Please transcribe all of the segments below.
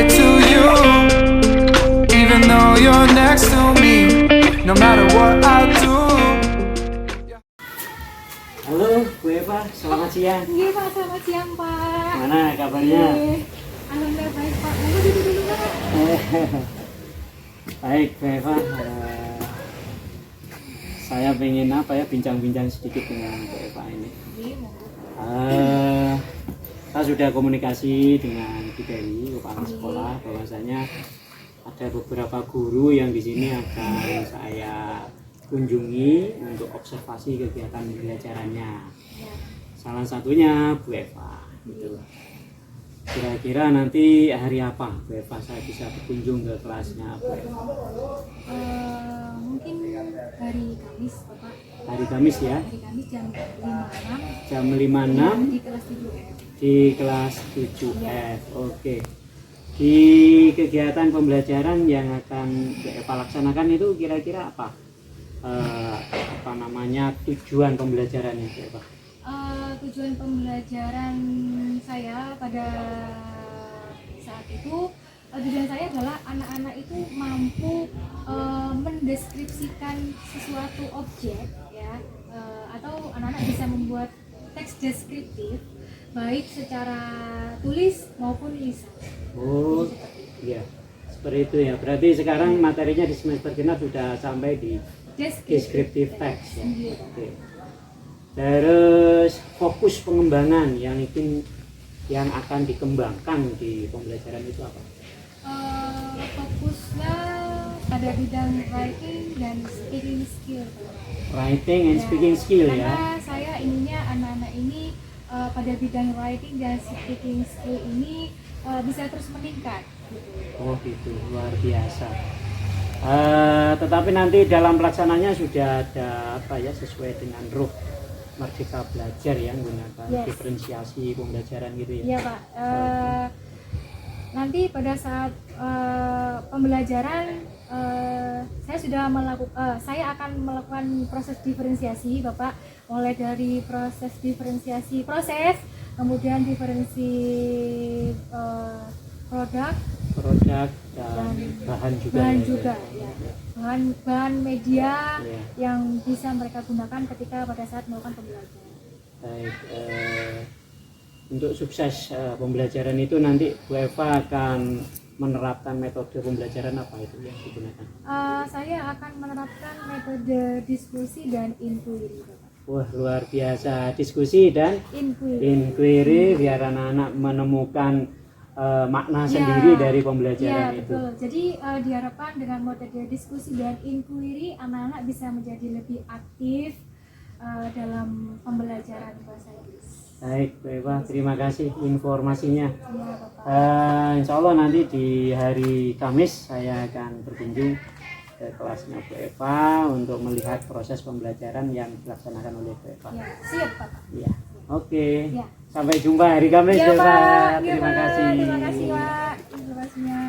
relate to you, even though you're next to me, no matter what I do. Halo Bu Eva, selamat siang. Iya Pak, selamat siang Pak. Mana kabarnya? Alhamdulillah baik Pak. Mau duduk dulu Pak. Baik Bu Eva, saya pengen bincang-bincang sedikit dengan Bu Eva ini. Saya sudah komunikasi dengan Bu Dewi, kepala sekolah, bahwasanya ada beberapa guru yang di sini akan saya kunjungi untuk observasi kegiatan pembelajarannya. Salah satunya Bu Eva. Gitu. Kira-kira nanti hari apa Bu Eva saya bisa berkunjung ke kelasnya Bu Eva? Mungkin hari Kamis Bapak. Hari Kamis ya? Hari Kamis jam 5.06. Jam 5.06 di kelas 7F. di kelas 7F. Oke. Di kegiatan pembelajaran yang akan Bu Eva laksanakan itu kira-kira apa? Tujuan pembelajarannya Bu Eva? Tujuan pembelajaran saya pada saat itu, tujuan saya adalah anak-anak itu mampu mendeskripsikan sesuatu objek ya, atau anak-anak bisa membuat teks deskriptif baik secara tulis maupun lisan. Oh iya, seperti itu ya. Berarti sekarang materinya di semester genap sudah sampai di deskriptif teks ya. Oke. Terus fokus pengembangan yang akan dikembangkan di pembelajaran itu apa? Fokusnya pada bidang writing dan speaking skill. Writing and speaking skill ya. Karena saya ininya anak-anak ini pada bidang writing dan speaking skill ini bisa terus meningkat. Oh gitu, luar biasa. Tetapi nanti dalam pelaksananya sudah ada sesuai dengan ruh Merdeka Belajar yang menggunakan diferensiasi pembelajaran gitu ya. Iya Pak. Nanti pada saat pembelajaran saya akan melakukan proses diferensiasi Bapak, mulai dari proses diferensiasi kemudian diferensi produk dan bahan juga ya. Bahan media yang bisa mereka gunakan ketika pada saat melakukan pembelajaran. Baik, untuk sukses pembelajaran itu nanti Bu Eva akan menerapkan metode pembelajaran apa itu yang digunakan? Saya akan menerapkan metode diskusi dan inquiry. Wah luar biasa, diskusi dan inquiry biar anak-anak menemukan makna sendiri dari pembelajaran itu. Betul. Jadi diharapkan dengan metode diskusi dan inquiry anak-anak bisa menjadi lebih aktif dalam pembelajaran bahasa Inggris. Baik, Bu Eva, terima kasih informasinya. Ya, Bapak. Insya Allah nanti di hari Kamis saya akan berkunjung ke kelasnya Bu Eva untuk melihat proses pembelajaran yang dilaksanakan oleh Bu Eva. Ya, siap Bapak. Iya, oke. Ya. Sampai jumpa hari Kamis Ya, Bu Eva. Pak. Terima kasih. Terima kasih Pak. Terima kasihnya.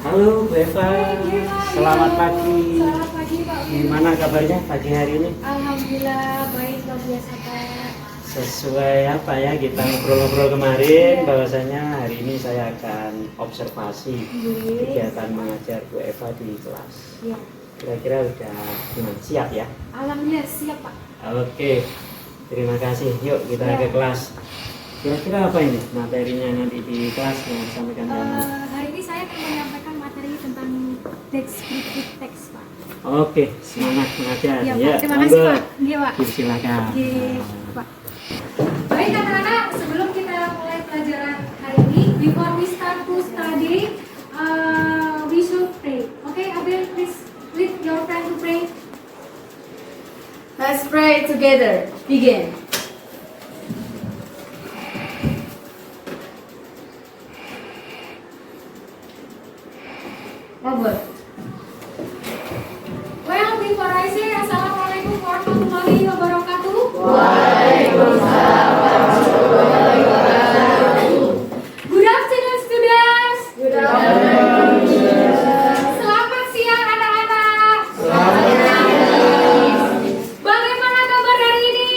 Halo Bu Eva. Selamat pagi. Selamat pagi Pak. Gimana kabarnya pagi hari ini? Alhamdulillah baik, luar biasa Pak. Sesuai kita ngobrol-ngobrol kemarin bahwasanya hari ini saya akan observasi kegiatan mengajar Bu Eva di kelas. Ya. Kira-kira udah siap ya? Alhamdulillah siap Pak. Oke, terima kasih. Yuk kita ke kelas. Kira-kira apa ini materinya nanti di kelas yang disampaikan hari ini saya akan menyampaikan materi tentang deskriptif teks Pak. Oke, semangat mengajar. Ya, Pak. Terima kasih Pak. Iya Pak. Silakan. Iya Pak. Baik anak-anak, sebelum kita mulai pelajaran hari ini, before we start to study, we should pray. Okay, Abel, please lead your friend to pray. Let's pray together. Begin. Robert. Well, before I say Assalamualaikum warahmatullahi wabarakatuh. Waalaikumsalam warahmatullahi wabarakatuh. Good afternoon, students. Good afternoon. Selamat siang anak-anak. Selamat siang. Bagaimana kabar hari ini?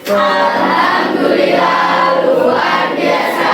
Alhamdulillah luar biasa.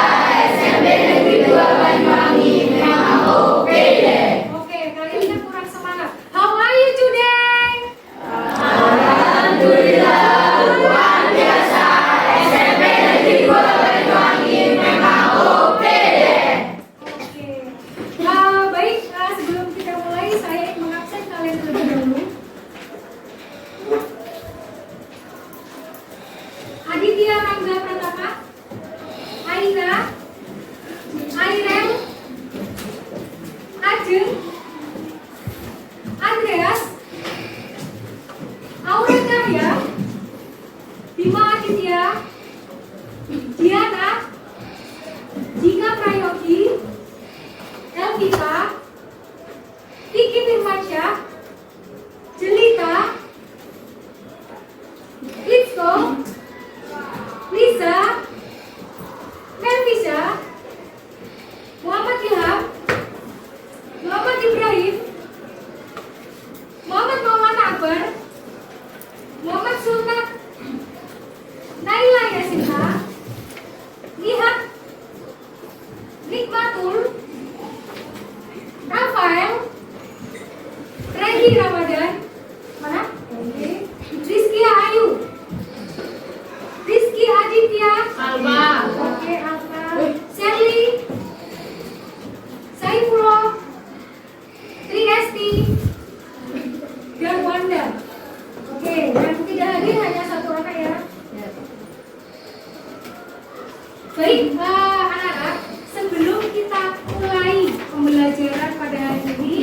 Novita, Kiki Firmansyah, Jelita, Litsko, Lisa, Melvisa, Muhammad Ilham, Muhammad Ibrahim, Muhammad Maulana Akbar, Muhammad Sultan, Naila Yasinta, Nihat, Nikmatul, Rafael, Regi Ramadan, mana? Rizky Ayu, Rizky Aditya, Alba. oke Alfa, Sherly, Saifullah, Triesti, dan Wanda. Oke, yang tidak hadir hanya satu anak ya. Baik, anak-anak, sebelum kita mulai pembelajaran pada hari ini,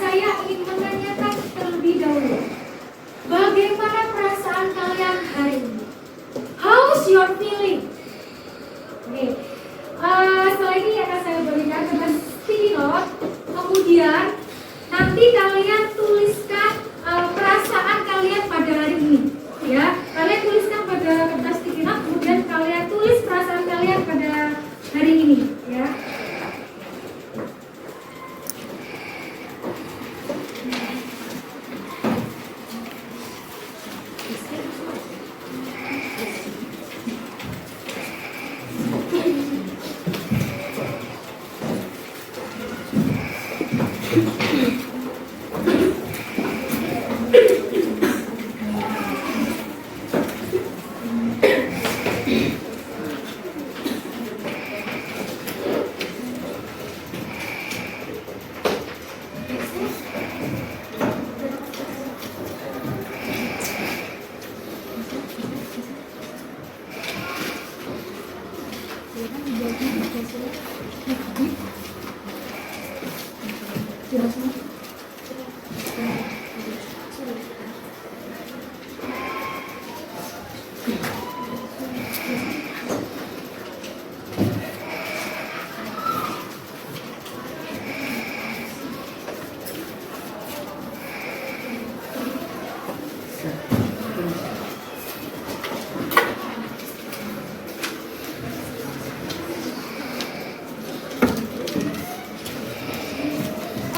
saya ingin menanyakan terlebih dahulu, bagaimana perasaan kalian hari ini? How's your feeling? Oke, setelah ini akan saya berikan dengan sticky note, kemudian nanti kalian tuliskan perasaan kalian pada hari ini, ya. Kalian tuliskan pada kertas sticky note, kemudian kalian tulis perasaan kalian pada hari ini, ya.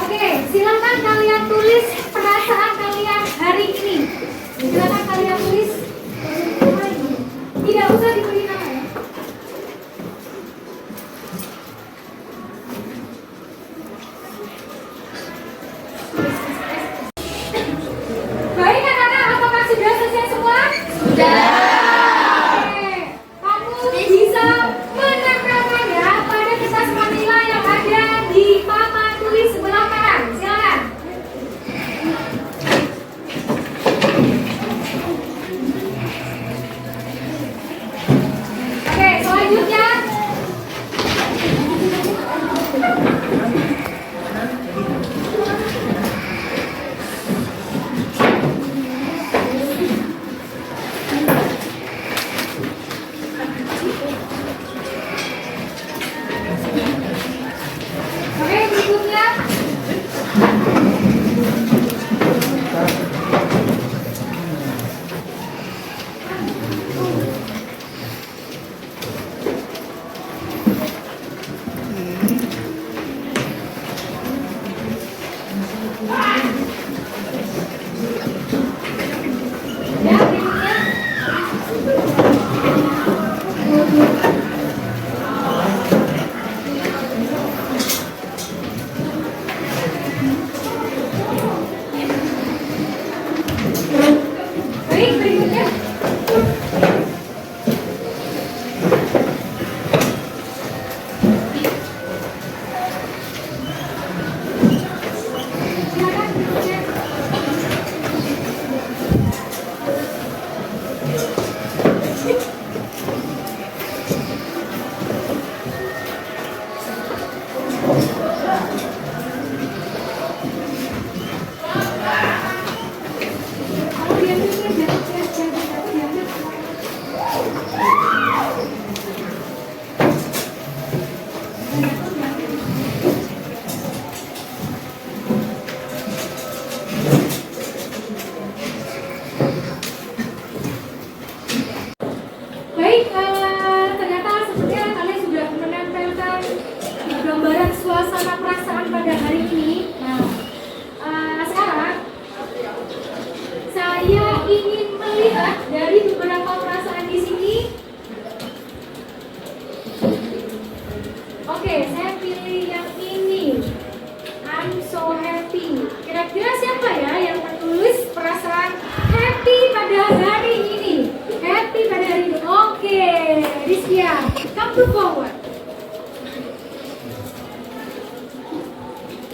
Oke, silakan kalian tulis perasaan kalian hari ini. Silakan kalian tulis. Tidak usah diberi nama ya. Baik anak-anak, apakah sudah selesai semua? Sudah. Oke, kamu bisa menempelkannya pada kertas manila yang ada di papan tulis sebelah kanan. Silakan.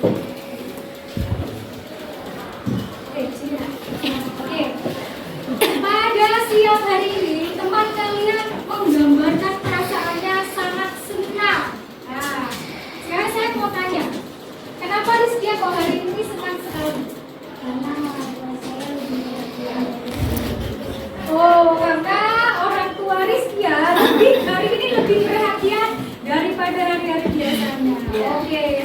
Sini. Oke. Pada siang hari ini, teman kalian menggambarkan perasaannya sangat senang. Nah, sekarang saya mau tanya, kenapa Rizkia kok hari ini senang sekali? Karena orang tua saya lebih perhatian. Oh, karena orang tua Rizkia hari ini lebih perhatian daripada hari-hari biasanya. Oke,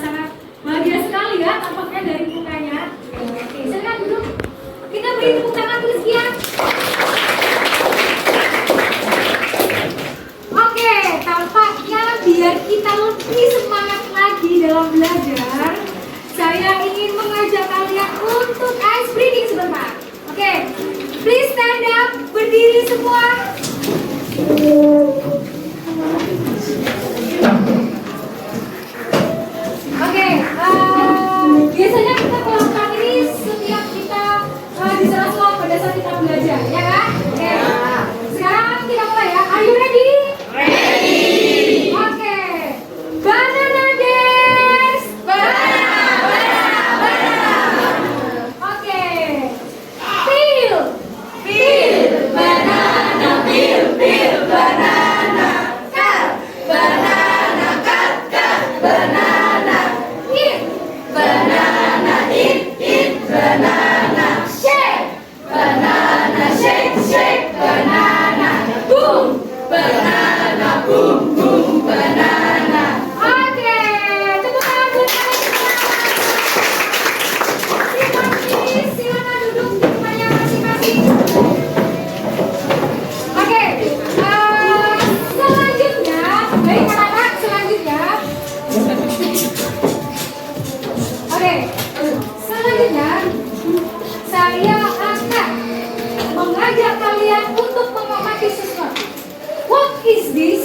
sangat bahagia sekali ya tampaknya dari mukanya. Oke, silakan duduk. Kita beri tepuk tangan untuk Rizkia. Oke, tampaknya biar kita lebih semangat lagi dalam belajar, saya ingin mengajak kalian untuk ice breathing sebentar. Oke, please stand up, berdiri semua. Oke, biasanya kita melakukan ini setiap kita di sela-sela pada saat kita belajar, ya kan? Oke, sekarang kita mulai ya. Are you ready? Ready. Oke, banana dance. Oke, peel banana, peel banana, cut banana, cut banana, eat banana, eat banana, shake banana, boom banana, boom banana. Oke, tepuk tangan buat kalian semua. Silakan duduk di tempatnya masing-masing. Oke, selanjutnya, baik anak-anak, selanjutnya. Oke, selanjutnya saya akan mengajak kalian untuk mengamati sesuatu. What is this?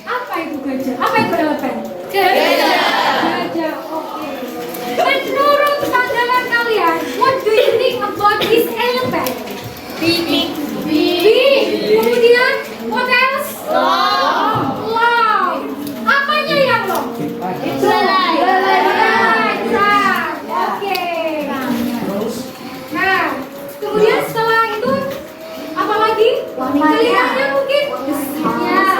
Apa itu gajah? Apa itu elephant? Gajah. Oke. Menurut pandangan kalian, what do you think about this elephant? Big. Kemudian, what else? Long. Apanya yang long? Belai. Oke. Nah, kemudian setelah itu apa lagi? Telinganya mungkin besar.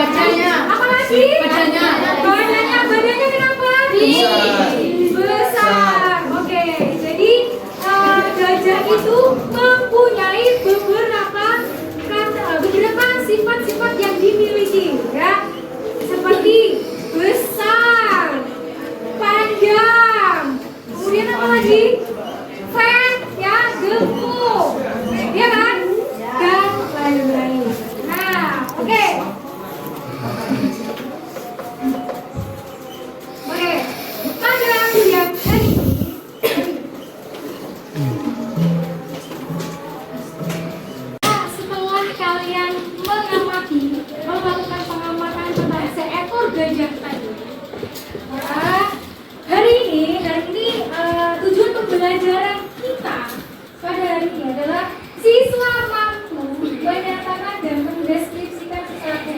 Badannya. Apa lagi? Badannya. Badannya kenapa? Besar. Oke, jadi gajah itu mempunyai beberapa sifat-sifat yang dimiliki, ya, seperti besar, panjang, kemudian apa lagi? Fat, ya, gemuk, ya kan? Dan lain-lain. Nah, oke. Oke, pada siang hari ini, setelah kalian melakukan pengamatan tentang seekor gajah tadi, hari ini tujuan pembelajaran kita pada hari ini adalah siswa mampu menyatakan dan mendeskripsikan sesuatu,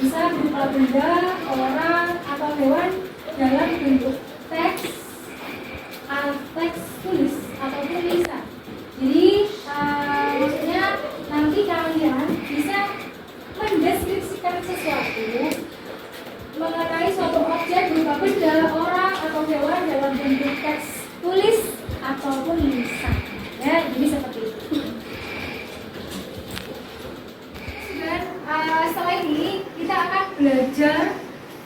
bisa berupa benda, orang, atau hewan dalam bentuk teks tulis ataupun tulisan. Jadi maksudnya nanti kalian bisa mendeskripsikan sesuatu mengenai suatu objek berupa benda, orang, atau hewan dalam bentuk teks tulis ataupun lisan. Ya, jadi seperti itu. Dan setelah ini kita akan belajar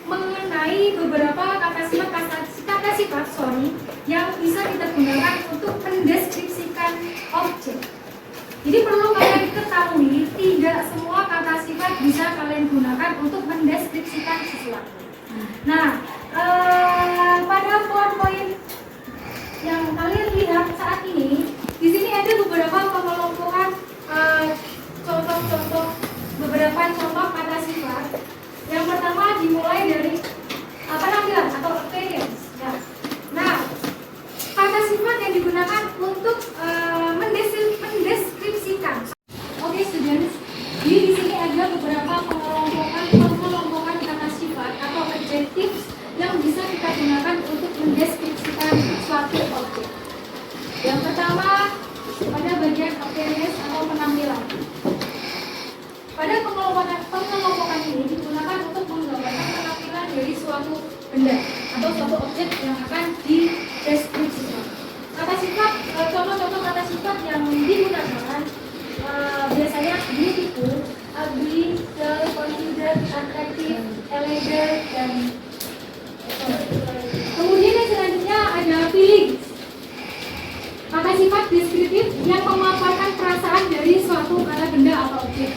mengenai beberapa kata-sifat yang bisa kita gunakan untuk mendeskripsikan objek. Jadi perlu kalian ketahui, tidak semua kata sifat bisa kalian gunakan untuk mendeskripsikan sesuatu. Nah, pada poin-poin yang kalian lihat saat ini, di sini ada beberapa pengelompokan beberapa contoh kata sifat. Yang pertama dimulai dari penampilan atau appearance. Ya. Nah, kata sifat yang digunakan untuk mendeskripsikan. Oke, students. Jadi di sini ada pengelompokan ini digunakan untuk menggambarkan penampilan dari suatu benda atau suatu objek yang akan dideskripsikan. Kata sifat, contoh-contoh kata sifat yang digunakan biasanya beautiful, ugly, dull, confident, attractive, elegant, dan kemudian yang selanjutnya ada feelings. Kata sifat deskriptif yang memaparkan perasaan dari suatu kata benda atau objek.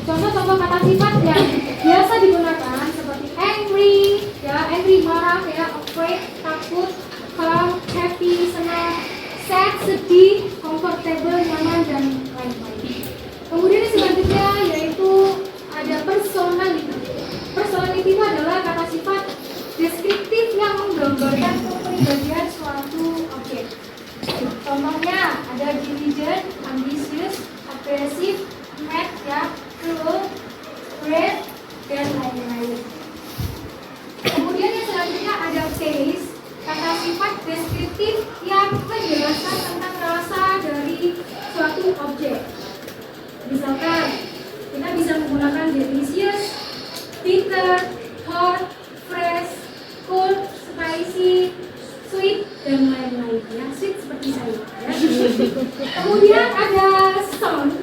Contoh-contoh kata sifat yang biasa digunakan seperti angry, ya, angry marah, ya, afraid takut, calm, happy senang, sad sedih, comfortable nyaman, dan lain-lain. Kemudian yang selanjutnya yaitu ada personality. Personality itu adalah kata sifat deskriptif yang menggambarkan kepribadian suatu objek. Contohnya ada diligent, ambitious, aggressive, mad, ya, cruel, brave, dan lain-lain. Kemudian yang selanjutnya ada case, kata sifat deskriptif yang menjelaskan tentang rasa dari suatu objek. Misalkan kita bisa menggunakan delicious, bitter, hot, fresh, cold, spicy, sweet, dan lain-lain, ya. Sweet seperti saya, ya. Kemudian ada sound,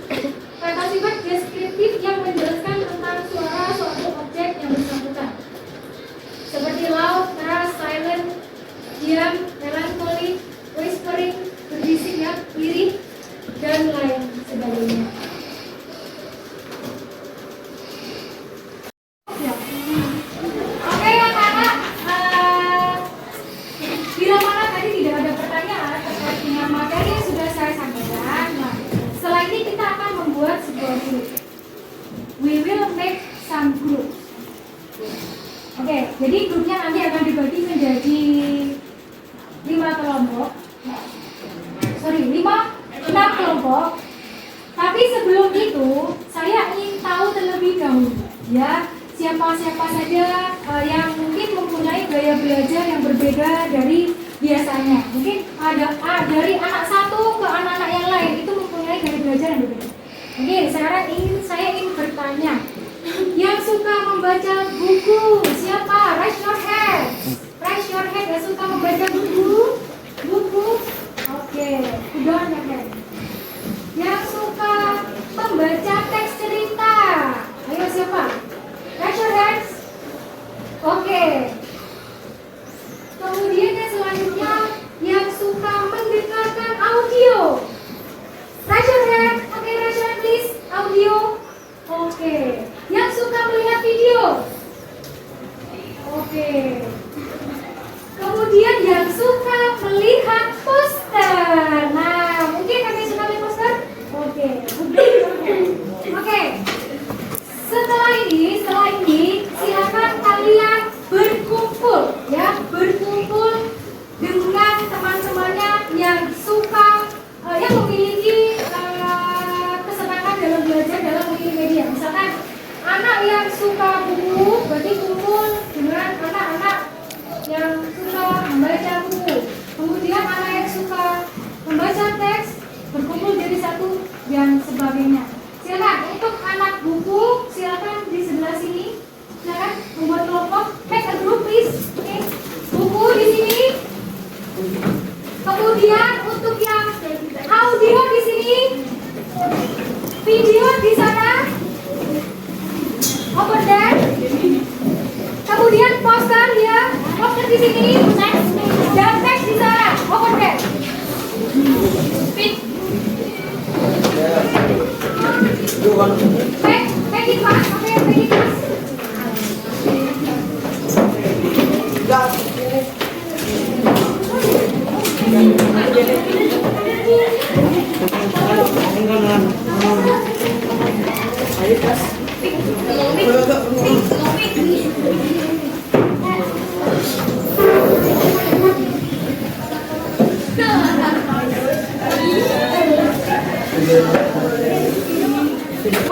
kata sifat deskriptif yang menjelaskan tentang suara suatu objek yang bersangkutan, seperti loud, keras, silent, diam, melancholy, whispering, berbisik, ya, lirih, dan lain sebagainya. Ya. Oke, anak-anak, bila mana tadi tidak ada pertanyaan terkait dengan materi yang sudah saya sampaikan, nah, setelah ini kita akan membuat sebuah grup. We will make some group. Oke, jadi grupnya nanti akan dibagi menjadi 6 kelompok. Tapi sebelum itu, saya ingin tahu terlebih dahulu, ya, siapa-siapa saja yang mungkin mempunyai gaya belajar yang berbeda dari biasanya. Mungkin ada dari anak satu ke anak-anak yang lain itu mempunyai gaya belajar yang berbeda. Oke, sekarang saya ingin bertanya, yang suka membaca buku siapa? Raise your hand. Raise your hand yang suka membaca buku. Oke, udah ada hand. Yang suka membaca teks cerita, ayo siapa? Raise your hands. Oke. Kemudian yang selanjutnya yang suka mendengarkan audio. Raise your hand. Oke, raise your hand please. Audio. Oke. Yang suka melihat video. Oke. Kemudian yang suka melihat poster. Nah, mungkin kalian suka melihat poster? Oke. Oke. Setelah ini silakan kalian berkumpul, ya, berkumpul dengan teman-temannya yang suka, yang memiliki kesenangan dalam belajar dalam memilih media. Misalkan anak yang suka buku, berarti kumpul dengan anak-anak yang suka membaca buku. Kemudian anak yang suka membaca teks berkumpul jadi satu dan sebagainya. Silakan untuk anak buku, silakan di sebelah sini. Silakan membuat kelompok. Make a group please. Oke. Buku di sini. Kemudian untuk yang audio di sini. Video di sana. Over there. Kemudian poster, ya. Poster di sini. Dan teks di sana. Over there. Make it fast, okay? Make it fast.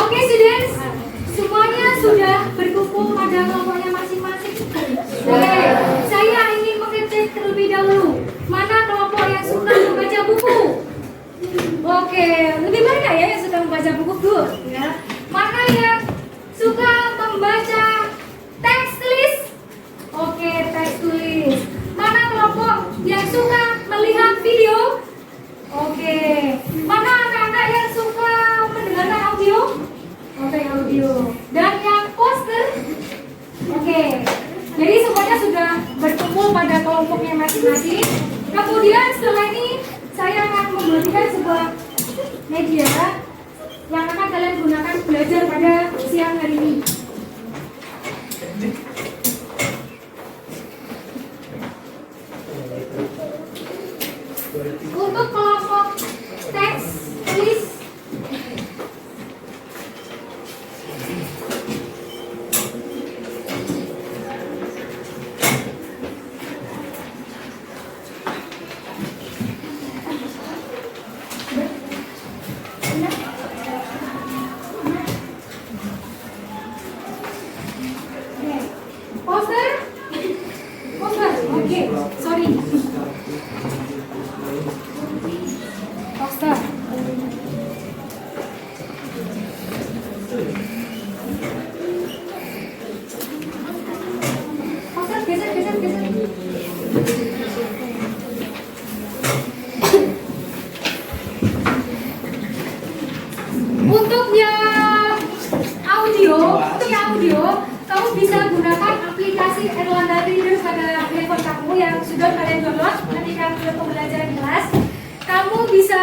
Oke, students, semuanya sudah berkumpul pada kelompoknya masing-masing. Oke, saya ingin mengecek terlebih dahulu mana kelompok yang suka membaca buku. Oke, lebih banyak ya yang suka membaca buku, good, ya. Mana yang audio. Dan yang poster, oke. Jadi semuanya sudah berkumpul pada kelompoknya masing-masing. Kemudian setelah ini saya akan membagikan sebuah media yang akan kalian gunakan belajar pada siang hari ini. Untuk kelompok teks tulis poster, oke, sorry. Poster. Poster, geser. Untuk yang audio, kamu bisa gunakan aplikasi Erlanda Reader pada handphone kamu yang sudah kalian download ketika untuk pembelajaran kelas. Kamu bisa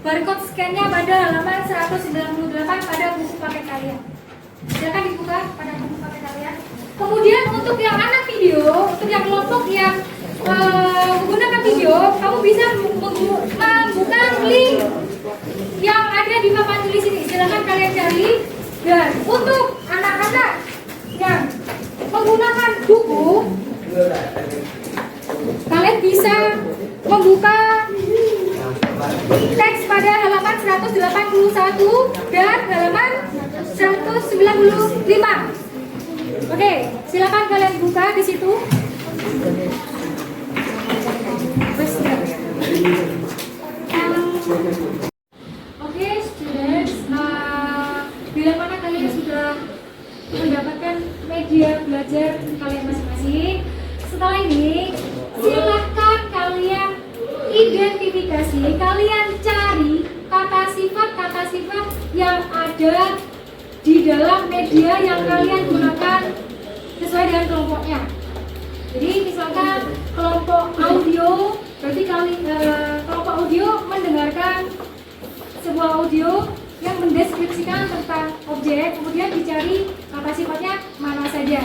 barcode scan-nya pada halaman 198 pada buku paket kalian. Silakan dibuka pada buku paket kalian. Kemudian untuk yang anak video, untuk yang kelompok yang menggunakan video, kamu bisa membuka link yang ada di papan tulis ini. Silakan kalian cari. Dan untuk anak-anak yang menggunakan buku, kalian bisa membuka teks pada halaman 181 dan halaman 195. Oke, silakan kalian buka di situ. Oke, students, bila mana kalian sudah mendapatkan media belajar kalian masing-masing, setelah ini silakan kalian identifikasi, kalian cari kata sifat yang ada di dalam media yang kalian gunakan sesuai dengan kelompoknya. Jadi misalkan kelompok audio, berarti kelompok audio mendengarkan sebuah audio yang mendeskripsikan tentang objek, kemudian dicari kata sifatnya mana saja.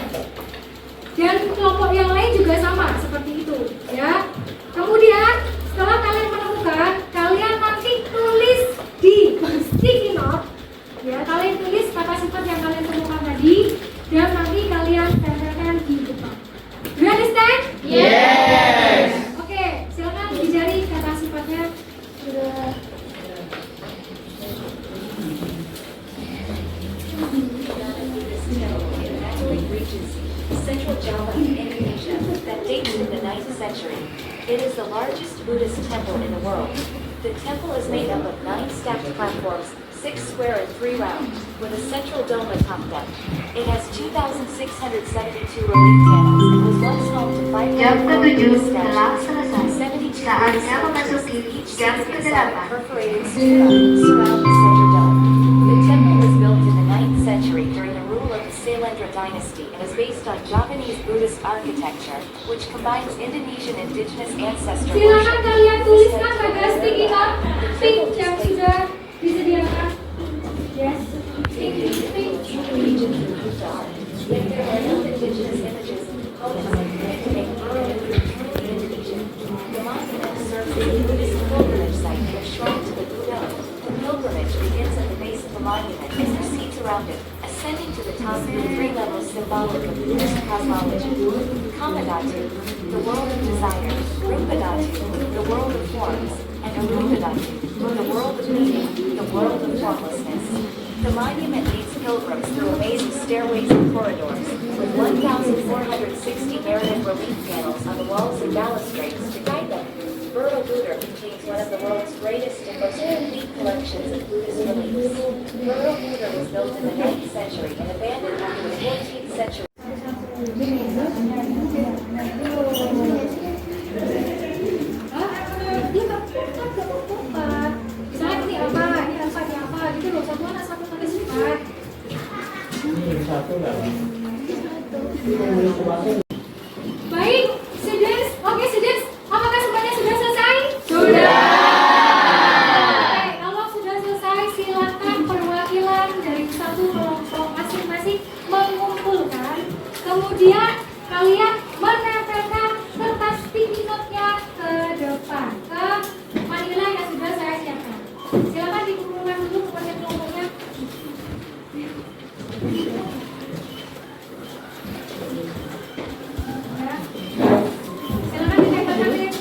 Dan kelompok yang lain juga sama seperti itu, ya. Kemudian setelah kalian menemukan, kalian nanti tulis di sticky note, ya. Kalian tulis kata sifat yang kalian temukan tadi, dan nanti kalian tempelkan di depan. Do you understand? Yes. Oke, silakan dicari kata sifatnya. Central Java in Indonesia that dates from the 9th century. It is the largest Buddhist temple in the world. The temple is made up of 9 stacked platforms, 6 square and 3 round, with a central dome atop them. It has 2,672 relief panels and was once home to 500 Jam ke-7 statues. telah selesai. 72 Saatnya memasuki each jam season ke-8. perforated stone surround the center dome. The temple was built in the 9th century during the rule of the Sailendra dynasty and is based on Javanese Buddhist architecture, which combines Indonesian indigenous ancestor Silakan worship. kalian tuliskan pada sticky note pink yang sudah disediakan. Yes, pink. Region of Buddha. Yet there are no indigenous images and components to make rural Indonesian. The monument serves as a Buddhist pilgrimage site and a shrine to the Buddha. The pilgrimage begins at the base of the monument and proceeds around it, ascending to the top through 3 levels symbolic of Buddhist cosmology. Kamadhatu, the world of desire, Rupadhatu, the world of forms, and Arupadhatu, the world of meaning, the world of formlessness. The monument leads pilgrims through a maze of stairways and corridors, with 1,460 narrative relief panels on the walls and balustrades to guide them. Borobudur contains one of the world's greatest and most complete collections of Buddhist reliefs. Borobudur was built in the 9th century and abandoned after the 14th century. Misalnya ini apa, ini apa, gitu loh. Satu anak satu kata sifat. Baik, students. Oke, students. Apakah semuanya sudah selesai? Sudah. Oke, kalau sudah selesai, silakan perwakilan dari satu kelompok masing-masing mengumpulkan. Kemudian kalian menempelkan kertas sticky note-nya ke depan, ke manila yang sudah saya siapkan. Silakan dikumpulkan dulu kepada kelompoknya. Ya. Silakan ditempelkan deh.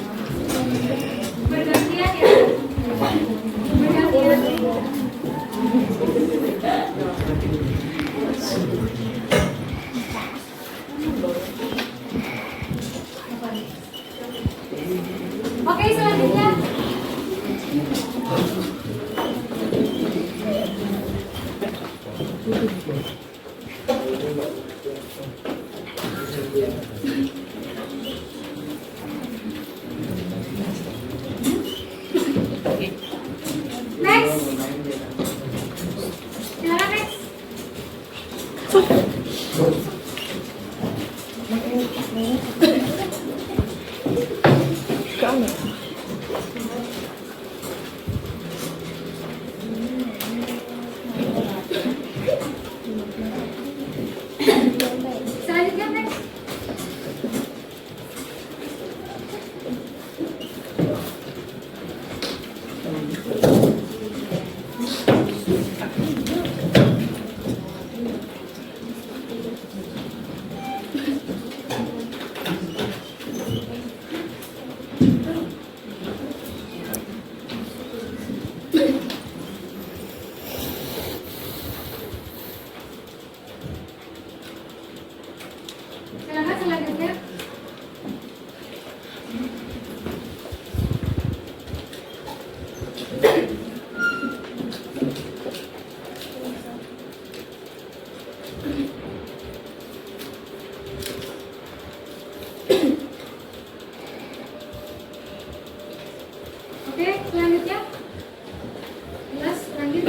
Bergantian ya. Bergantian. Oke, selanjutnya. Next. Silakan next. Selanjutnya next. Silakan selanjutnya. Oke, selanjutnya. Jelas, lanjut.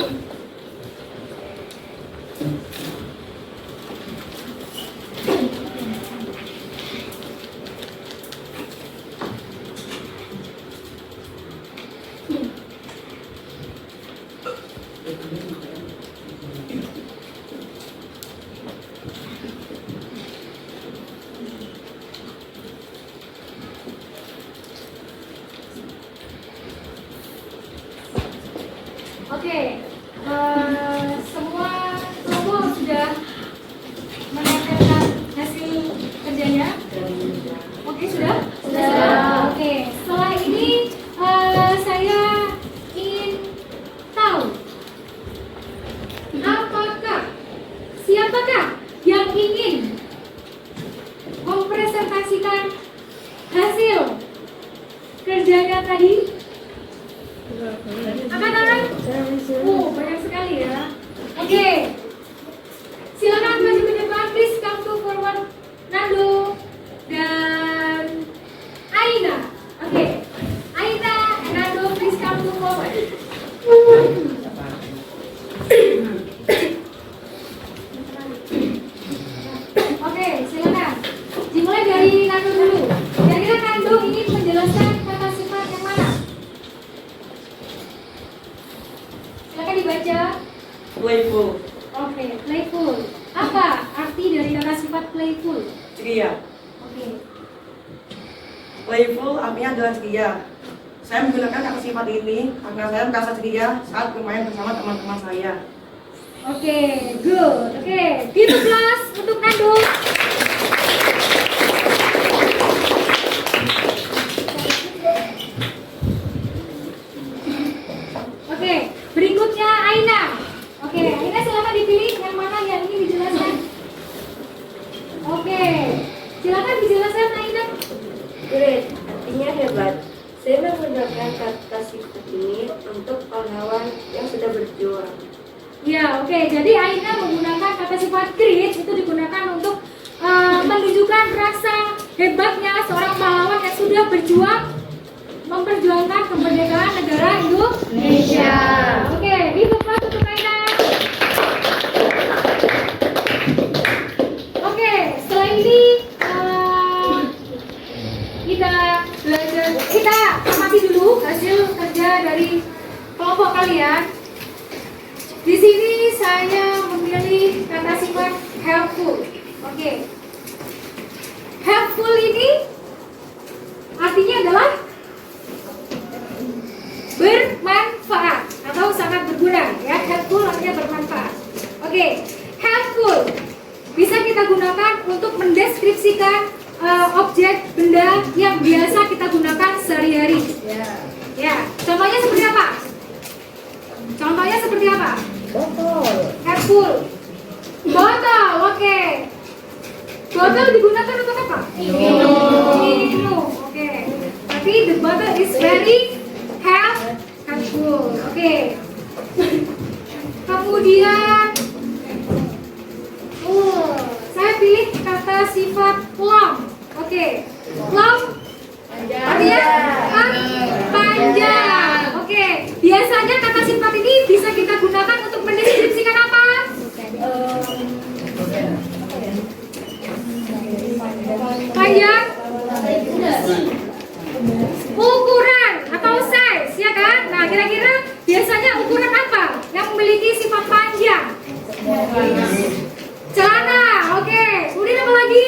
Oke, semua kelompok sudah menempelkan hasil kerjanya? Oke, sudah? Sudah. Oke, setelah ini saya ingin tahu siapakah yang ingin mempresentasikan hasil kerjanya tadi? Angkat tangan. Banyak sekali ya. Oke. Silakan maju ke depan. Please come to forward. Nando dan Aina. Oke. Aina and Nando, please come to forward. Oke, silakan. Dimulai dari Nando dulu. Kira-kira Nando ingin menjelaskan kata sifat yang mana? Silakan dibaca. Playful, Oke, playful. Apa arti dari kata sifat playful? ceria. Oke. Playful artinya adalah ceria. Saya menggunakan kata sifat ini karena saya merasa ceria saat bermain bersama teman-teman saya. Oke, good. Oke, give applause untuk Nando. Oke, berikutnya Aina. Oke, Aina silakan dipilih yang mana yang ingin dijelaskan. Oke, silakan dijelaskan Aina. Great, artinya hebat. Saya menggunakan kata sifat ini untuk pahlawan yang sudah berjuang. Ya, oke. Jadi Aina menggunakan kata sifat great itu digunakan untuk menunjukkan rasa hebatnya seorang pahlawan yang sudah berjuang memperjuangkan kemerdekaan negara Indonesia. Oke, give applause untuk Aina. dari kelompok kalian. Di sini saya memilih kata sifat helpful. Oke. Helpful ini artinya adalah bermanfaat atau sangat berguna ya. Helpful artinya bermanfaat. Oke. Helpful bisa kita gunakan untuk mendeskripsikan objek benda yang biasa kita gunakan sehari-hari. Ya. Contohnya seperti apa? Contohnya seperti apa? Botol. Helpful. Botol, oke. Botol digunakan untuk apa? Minum. Oke. Tapi the bottle is very helpful. Oke. Kemudian, saya pilih kata sifat plump. Oke. Plump artinya panjang. Oke. Biasanya kata sifat ini bisa kita gunakan untuk mendeskripsikan apa? Panjang, ukuran atau size, ya kan? Nah, kira-kira biasanya ukuran apa yang memiliki sifat panjang? Celana, oke. Kemudian apa lagi?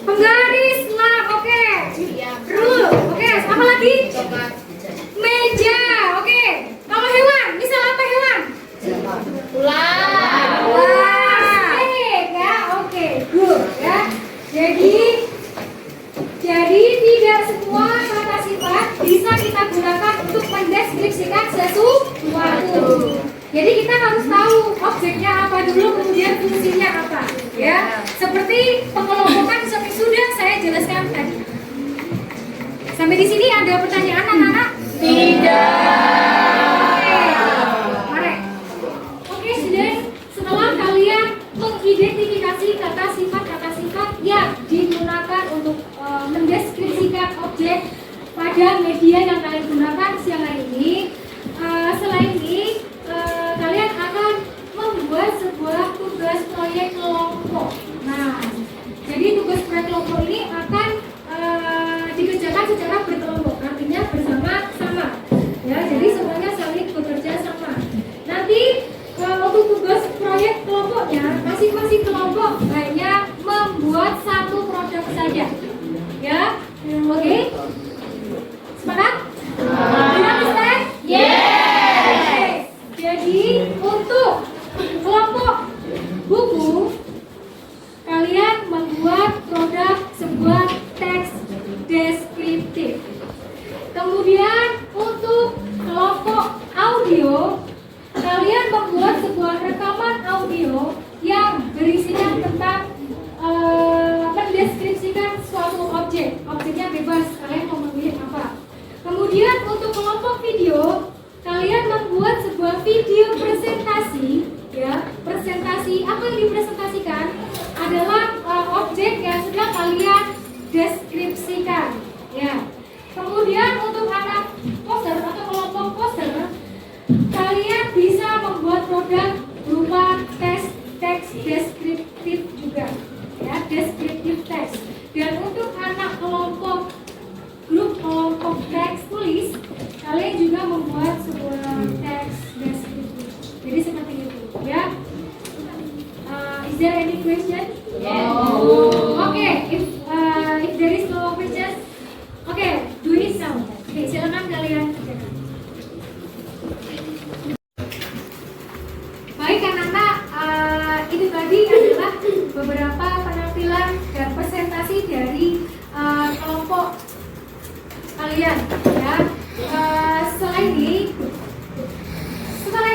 Penggaris lah, oke. Rule, oke. Apa lagi? Meja, oke. Kalau hewan, misal apa hewan? Ular. Wah, ya, oke, good ya. Jadi tidak semua kata sifat bisa kita gunakan untuk mendeskripsikan sesuatu. Jadi kita harus tahu objeknya apa dulu, kemudian fungsinya apa, ya. Seperti pengelompokan seperti sudah saya jelaskan tadi. Sampai di sini ada pertanyaan anak-anak? Oke, setelah kalian mengidentifikasi kata sifat yang digunakan untuk mendeskripsikan objek pada media yang kalian gunakan siang hari ini, selain ini kalian akan membuat sebuah tugas proyek kelompok. Nah, jadi tugas proyek kelompok ini akan dikerjakan secara berkelompok, artinya bersama-sama. Ya, jadi semuanya saling bekerja sama. Nanti untuk tugas proyek kelompoknya, masing-masing kelompok hanya membuat satu produk saja. Ya, oke? Sepakat? Understand? Yes. Jadi untuk kelompok buku, kalian membuat produk sebuah teks deskriptif. Kemudian untuk kelompok audio, kalian membuat sebuah rekaman audio yang berisinya tentang mendeskripsikan suatu objek. Objeknya bebas, kalian mau memilih apa. Kemudian untuk kelompok video, kalian membuat sebuah video presentasi. Ya, presentasi apa yang dipresentasikan adalah objek yang sudah kalian deskripsikan. Ya. Kemudian untuk anak poster atau kelompok poster, kalian bisa membuat produk berupa teks deskriptif juga, ya, deskriptif teks. Dan untuk anak kelompok grup kelompok teks tulis, kalian juga membuat sebuah teks deskriptif. Jadi seperti itu, ya. Is there any question? Yes. Okay, if there is no question, okay, do it now. Oke, silakan kalian kerjakan. Baik anak-anak, itu tadi adalah beberapa penampilan dan presentasi dari kelompok kalian, ya. Setelah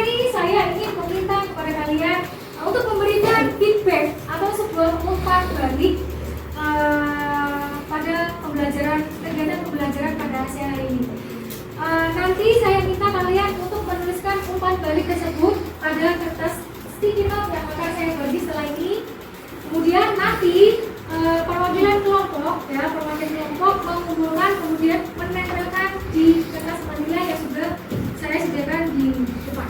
ini saya ingin meminta kepada kalian untuk memberikan feedback atau sebuah umpan balik pada kegiatan pembelajaran pada siang hari ini. Nanti saya minta kalian untuk menuliskan umpan balik tersebut pada kertas sticky note yang akan saya bagi setelah ini. Kemudian nanti perwakilan kelompok mengumpulkan kemudian menempelkan di kertas manila yang sudah saya sediakan di depan.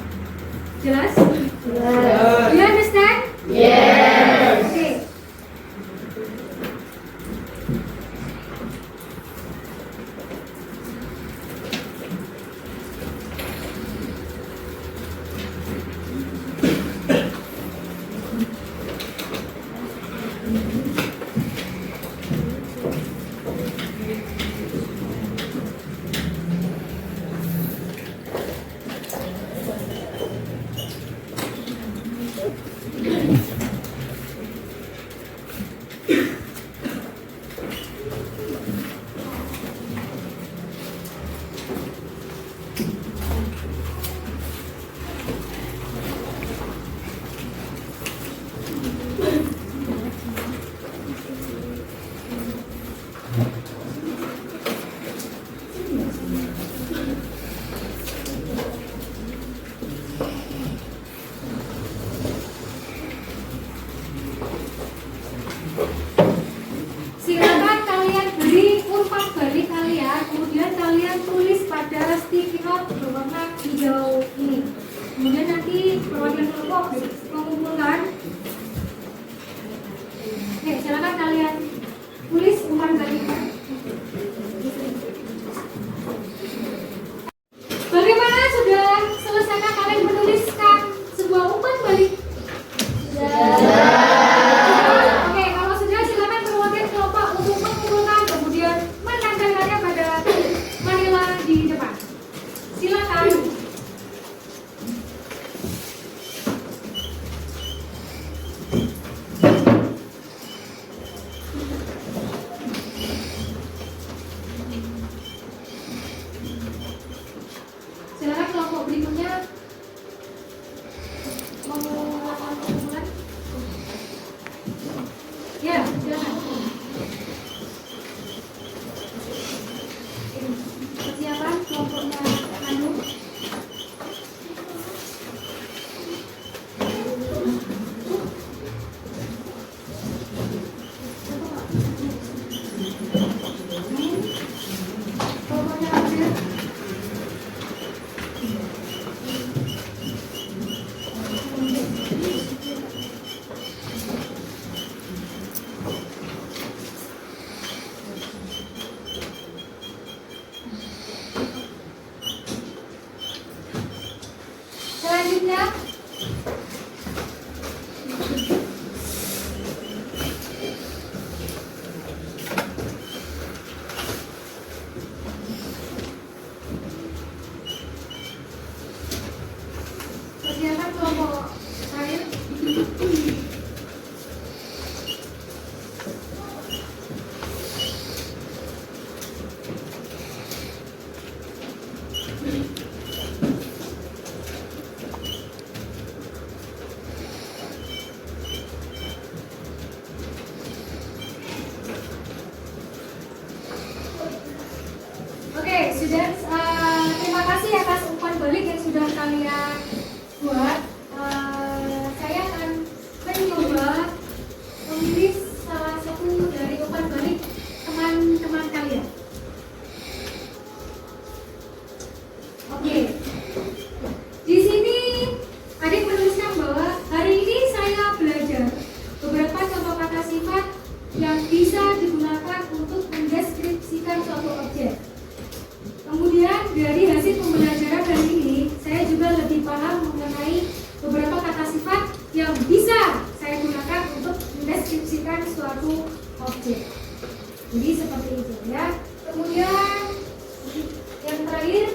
Jelas? Do you understand? Yes. Okay. objek. Jadi seperti itu ya. Kemudian yang terakhir,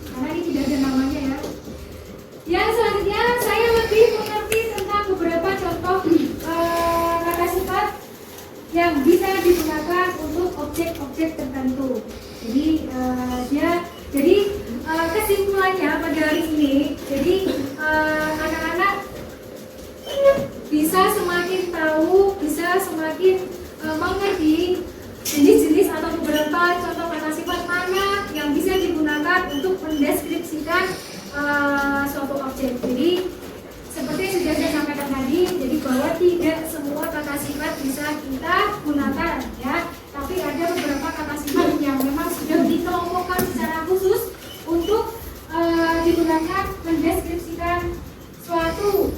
karena ini tidak ada namanya ya. Yang selanjutnya saya lebih mengerti tentang beberapa contoh kata sifat yang bisa digunakan untuk objek-objek tertentu. Jadi kesimpulannya pada hari ini, jadi anak-anak bisa semakin tahu, bisa semakin mengerti jenis-jenis atau beberapa contoh kata sifat mana yang bisa digunakan untuk mendeskripsikan suatu objek. Jadi seperti yang sudah saya sampaikan tadi, jadi bahwa tidak semua kata sifat bisa kita gunakan ya, tapi ada beberapa kata sifat yang memang sudah dikelompokkan secara khusus untuk digunakan mendeskripsikan suatu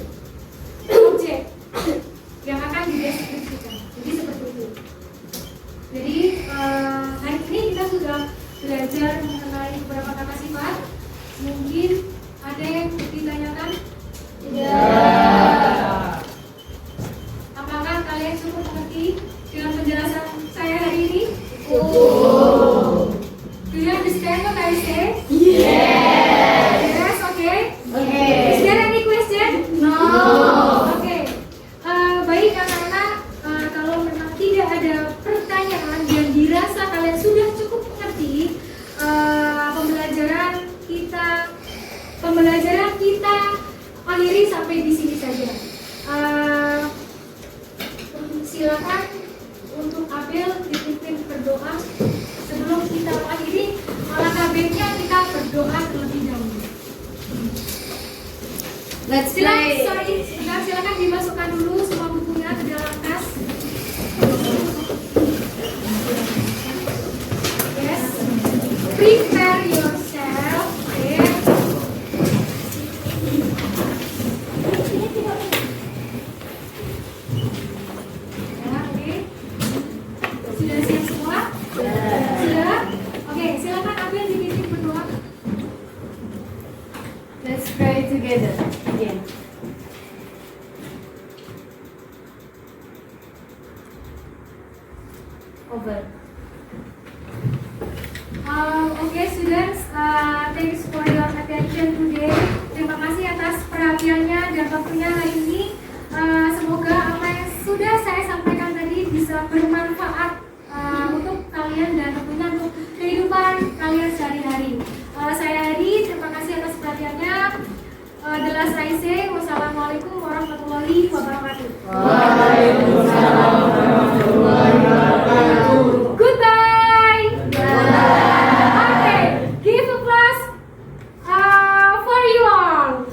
objek yang akan dideskripsikan. Jadi seperti itu. Jadi hari ini kita sudah belajar mengenai beberapa kata sifat. Mungkin ada yang ditanyakan? Tidak. Apakah kalian cukup mengerti dengan penjelasan saya hari ini? Do you understand what I say? Yes, okay. Is there any question? No. Okay. Baik anak-anak, kalau memang tidak ada pertanyaan dan dirasa kalian sudah cukup mengerti, pembelajaran kita akhiri sampai di sini saja. Silakan untuk Abel dipimpin berdoa. Sebelum kita akhiri, alangkah baiknya kita berdoa terlebih dahulu. Silakan dimasukkan dulu semua bukunya ke dalam tas. Yes. Prepare yourself. Okay. Ya, oke. Sudah siap semua? Sudah? Oke, silakan Abel dipimpin berdoa. Let's pray together again. Over. Okay, students, thanks for your attention today. Terima kasih atas perhatiannya dan waktunya hari ini. Semoga apa yang sudah saya sampaikan tadi bisa bermanfaat untuk kalian dan tentunya untuk kehidupan kalian sehari-hari. Saya Heri, terima kasih atas perhatiannya. The last I say, wassalamualaikum warahmatullahi wabarakatuh. Waalaikumsalam warahmatullahi wabarakatuh. Goodbye. Okay, give applause for you all.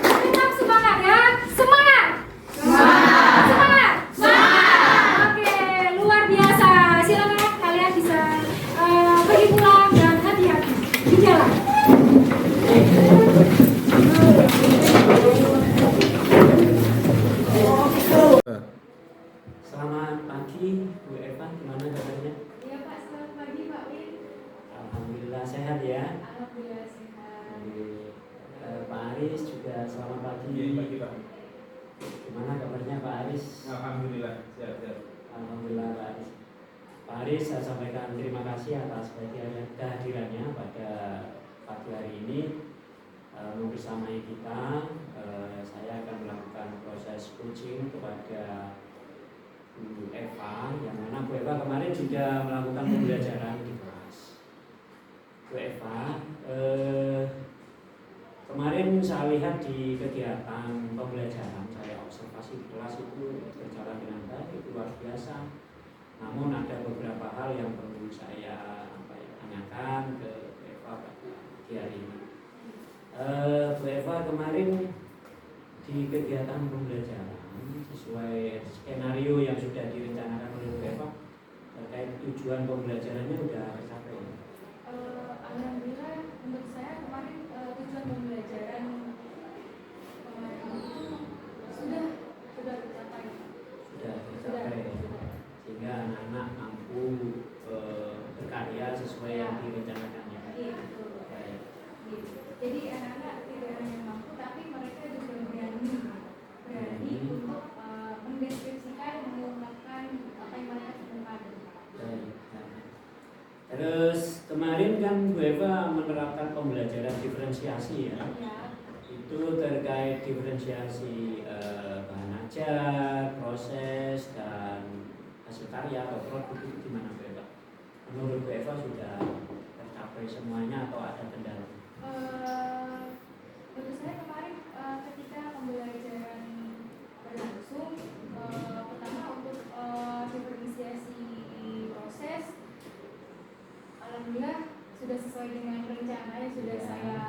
Tetap semangat ya, semangat. Semangat. Oke, luar biasa. Silakan kalian bisa pergi pulang dan hati-hati di jalan. Selamat pagi Bu Eva, gimana kabarnya? Iya Pak, selamat pagi Pak Win. Alhamdulillah sehat ya. Alhamdulillah sehat. Pak Aris juga selamat pagi. Iya, pagi Pak. Gimana kabarnya Pak Aris? Alhamdulillah, sehat. Alhamdulillah Pak Aris. Pak Aris, saya sampaikan terima kasih atas kehadirannya pada pagi hari ini. Membersamai kita, saya akan melakukan proses coaching kepada Bu Eva, yang mana Bu Eva kemarin juga melakukan pembelajaran di kelas. Bu Eva, kemarin saya lihat di kegiatan pembelajaran, saya observasi di kelas itu berjalan dengan baik, luar biasa. Namun ada beberapa hal yang perlu saya tanyakan ke Bu Eva pada pagi hari ini. Bu Eva, kemarin di kegiatan pembelajaran sesuai skenario yang sudah direncanakan oleh Bu Eva terkait tujuan pembelajarannya sudah tercapai. Alhamdulillah untuk saya kemarin tujuan pembelajaran kemarin itu sudah tercapai. Sudah tercapai. Sehingga anak-anak mampu berkarya sesuai yang direncanakannya. Iya, betul. Baik. Jadi anak-anak juga menerapkan pembelajaran diferensiasi ya. Ya. Itu terkait diferensiasi bahan ajar, proses, dan hasil karya atau produk itu gimana Bu Eva? Menurut Bu Eva sudah tercapai semuanya atau ada kendala? Menurut saya kemarin ketika pembelajaran berlangsung, pertama untuk diferensiasi proses, alhamdulillah sudah sesuai dengan rencana yang sudah saya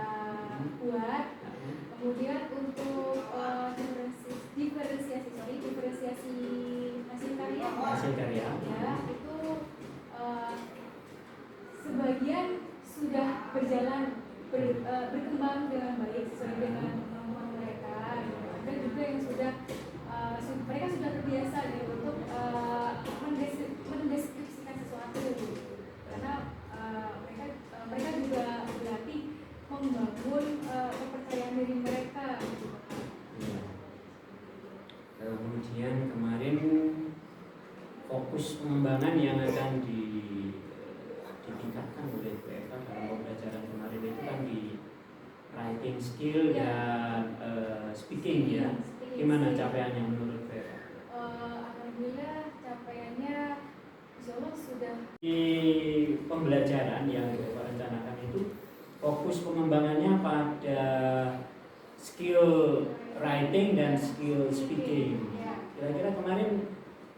buat. Kemudian untuk diferensiasi hasil karya, ya itu sebagian sudah berjalan berkembang dengan baik sesuai dengan kemampuan mereka. Ada juga yang sudah mereka sudah terbiasa gitu, untuk mendeskripsikan sesuatu karena mereka juga berlatih membangun kepercayaan diri mereka. Kemudian kemarin fokus pengembangan yang akan ditingkatkan oleh Bu Eva dalam pembelajaran kemarin itu kan di writing skill dan speaking ya. Gimana capaiannya menurut Bu Eva? Alhamdulillah capaiannya insya Allah sudah. Di pembelajaran yang Bu Eva rencanakan itu fokus pengembangannya pada skill writing dan skill speaking. Kira-kira kemarin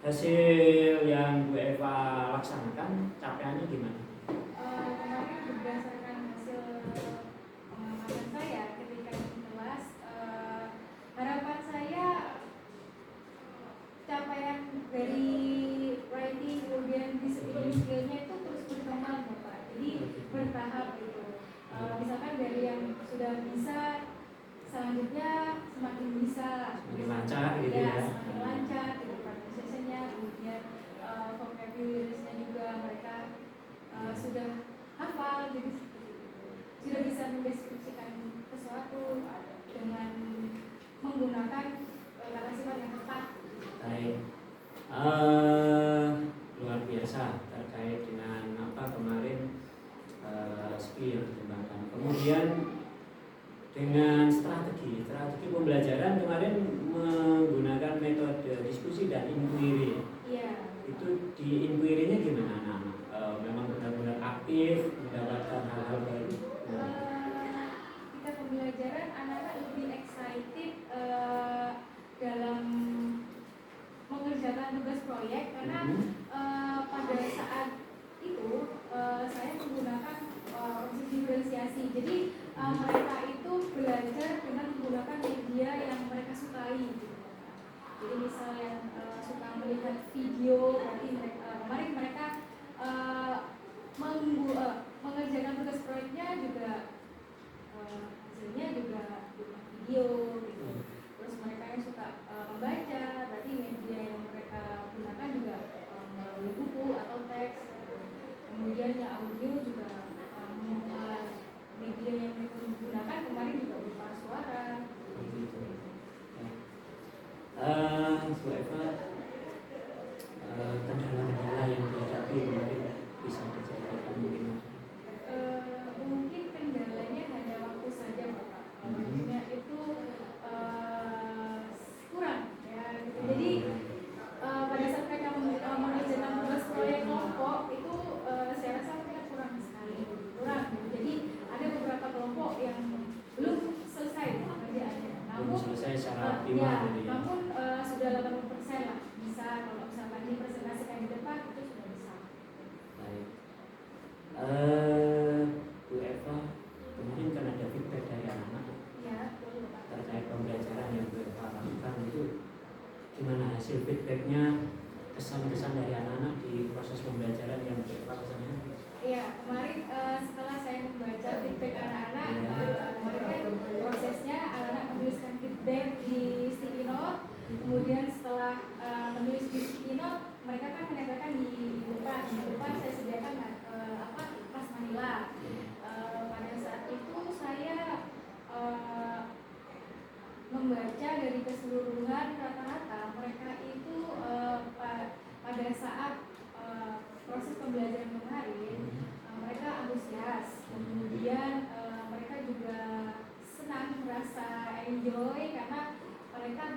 hasil yang Bu Eva laksanakan capaiannya gimana? Kemarin berdasarkan hasil pengamatan saya ketika di kelas, harapan saya capaian dari writing kemudian di skillnya itu terus berkembang Bapak. Jadi bertahap gitu. Misalkan dari yang sudah bisa, selanjutnya semakin bisa, Semakin lancar gitu ya. semakin lancar gitu pronunciation-nya, kemudian vocabulary-nya juga mereka sudah hafal, jadi sudah bisa mendeskripsikan sesuatu dengan menggunakan kata sifat yang tepat. Baik. Luar biasa terkait dengan apa kemarin skill yang dikembangkan. Kemudian dengan strategi pembelajaran kemarin menggunakan metode diskusi dan inquiry. Iya. Itu di inquiry-nya gimana anak-anak? Memang benar-benar aktif mendapatkan hal-hal baru. Ketika pembelajaran anak-anak lebih excited dalam mengerjakan tugas proyek karena pada saat itu saya menggunakan proses diferensiasi. Jadi mereka itu belajar dengan menggunakan media yang mereka sukai. Jadi misalnya suka melihat video, berarti kemarin mereka mengerjakan tugas proyeknya juga hasilnya juga video gitu. Terus mereka yang suka membaca, berarti media yang mereka gunakan juga melalui buku atau teks. Kemudian yang audio juga media yang mereka gunakan kemarin juga berupa suara. Bu Eva, kendala-kendala yang dihadapi kemarin bisa diceritakan mungkin? Mungkin kendalanya hanya waktu saja Bapak. Maksudnya itu kurang ya. Gitu. Jadi pada saat mereka mengerjakan tugas proyek kelompok itu saya rasa mereka kurang sekali. Jadi ada beberapa kelompok yang belum selesai pekerjaannya. Namun selesai secara optimal ya. Namun sudah 80% lah bisa, kalau misalkan dipresentasikan di depan itu sudah bisa. Baik. Bu Eva, kemarin kan ada feedback dari anak-anak Ya, betul Pak. terkait pembelajaran yang Bu Eva lakukan itu gimana hasil feedbacknya, kesan-kesan dari anak-anak di proses pembelajaran yang Bu Eva laksanakan? Iya, kemarin setelah saya membaca feedback anak-anak, kemarin kan prosesnya anak-anak menuliskan feedback di sticky note, kemudian setelah menulis di sticky note, mereka kan menempelkan di depan saya sediakan kertas manila. Pada saat itu saya membaca dari keseluruhan rata-rata mereka itu pada saat proses pembelajaran kemarin mereka antusias, kemudian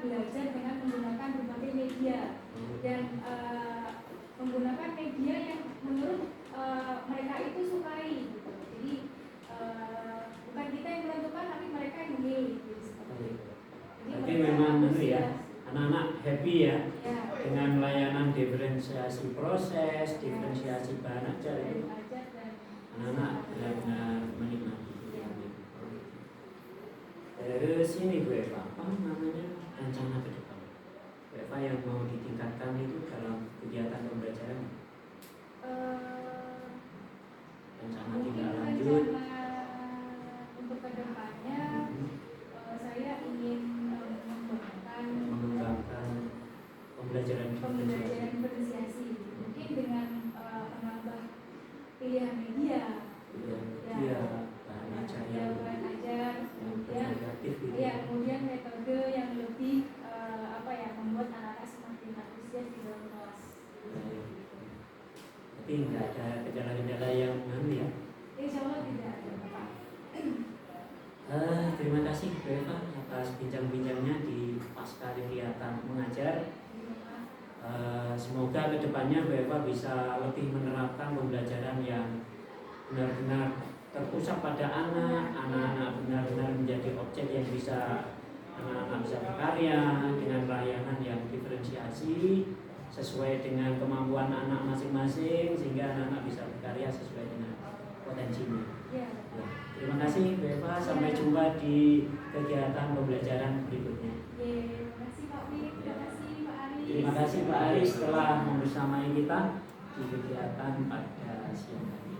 belajar dengan menggunakan berbagai media dan menggunakan media yang menurut mereka itu sukai gitu. Jadi bukan kita yang menentukan tapi mereka yang memilih gitu, seperti itu. Tapi memang ya, anak-anak happy ya Ya. dengan layanan diferensiasi proses, diferensiasi bahan ajar itu. Anak-anak benar-benar menikmati. Terus ini Bu Eva, apa namanya rencana ke depan? Bu Eva yang mau ditingkatkan itu dalam kegiatan pembelajaran? Rencana tindak lanjut? Untuk kedepannya saya ingin Mengembangkan pembelajaran diferensiasi mungkin dengan menambah pilihan media bahan ajar ya, bahan ajar kemudian kreatif gitu. ya kemudian metode yang lebih membuat anak-anak semakin antusias di dalam kelas. Tapi nggak ada kendala-kendala yang ya. Insya Allah tidak ada Pak. Terima kasih Bu Eva atas bincang-bincangnya di pasca kegiatan mengajar. Semoga kedepannya Bu Eva bisa lebih menerapkan pembelajaran yang benar-benar terpusat pada anak-anak benar-benar menjadi objek yang bisa anak-anak bisa berkarya dengan layanan yang diferensiasi sesuai dengan kemampuan anak masing-masing sehingga anak-anak bisa berkarya sesuai dengan potensinya. Ya. Terima kasih Bu Eva, sampai jumpa di kegiatan pembelajaran berikutnya. Terima kasih Pak Wid, terima kasih Pak Aris. Terima kasih Pak Aris telah membersamai kita di kegiatan pada siang hari.